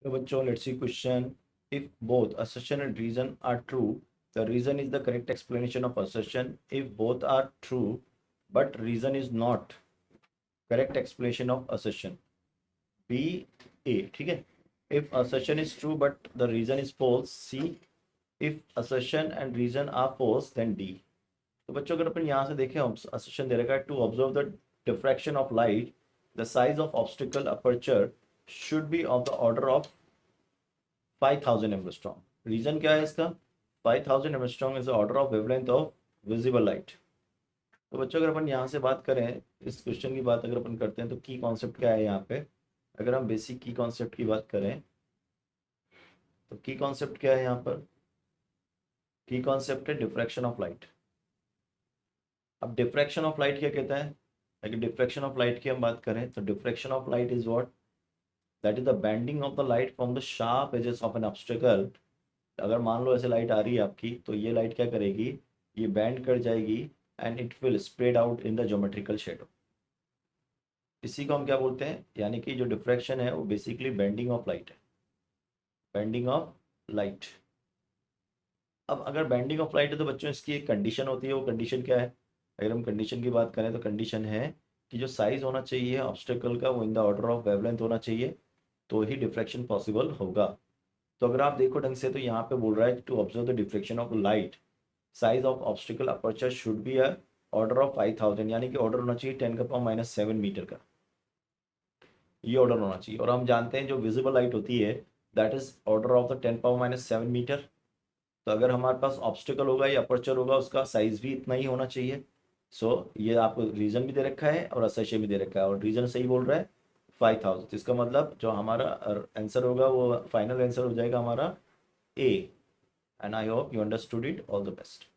तो बच्चों let's see question. If both assertion and reason are true, the reason is the correct explanation of assertion. If both are true but reason is not correct explanation of assertion, B A. ठीक है. If assertion is true but the reason is false, C. If assertion and reason are false, then D. तो बच्चों अगर अपन यहाँ से देखें assertion दे रखा है to observe the diffraction of light, the size of obstacle aperture should be of the order of 5000 angstrom. Reason क्या है इसका? 5000 angstrom is the order of wavelength of visible light. तो बच्चों अगर अपन यहाँ से बात करें, इस क्वेश्चन की बात अगर अपन करते हैं तो की कॉन्सेप्ट क्या है यहाँ पे. अगर हम बेसिक की कॉन्सेप्ट की बात करें तो की कॉन्सेप्ट क्या है यहाँ पर? की कॉन्सेप्ट है डिफ्रैक्शन ऑफ लाइट. अब डिफ्रैक्शन ऑफ लाइट क्या कहता है? अगर डिफ्रैक्शन ऑफ लाइट की हम बात करें तो diffraction of light is what? That is the bending of the light from the sharp edges of an obstacle. अगर मान लो ऐसे लाइट आ रही है आपकी, तो ये लाइट क्या करेगी? ये बैंड कर जाएगी and it will spread out in the geometrical shadow. इसी को हम क्या बोलते हैं? यानी कि जो डिफ्रैक्शन है वो बेसिकली बेंडिंग ऑफ लाइट है. Bending of light. अब अगर बेंडिंग ऑफ लाइट है तो बच्चों इसकी एक कंडीशन होती है. वो कंडीशन क्या है? अगर हम कंडीशन की बात करें तो कंडीशन है कि जो साइज होना चाहिए ऑब्स्टेकल का वो in the order of wavelength होना चाहिए, तो ही डिफ्रैक्शन पॉसिबल होगा. तो अगर आप देखो ढंग से तो यहाँ पे बोल रहा है to observe the deflection of light, size of obstacle aperture should be a order of 5000, यानी कि ऑर्डर होना चाहिए 10⁻⁻⁷ मीटर का. ये ऑर्डर होना चाहिए. और हम जानते हैं जो विजिबल लाइट होती है that is order of the 10⁻⁷ metre. तो अगर हमारे पास ऑब्स्टिकल होगा या अपर्चर होगा उसका साइज भी इतना ही होना चाहिए. सो ये आपको रीजन भी दे रखा है और असर्शन भी दे रखा है, और रीजन सही बोल रहा है 5000. तो इसका मतलब जो हमारा आंसर होगा वो फाइनल आंसर हो जाएगा हमारा A. And I hope you understood it. All the best.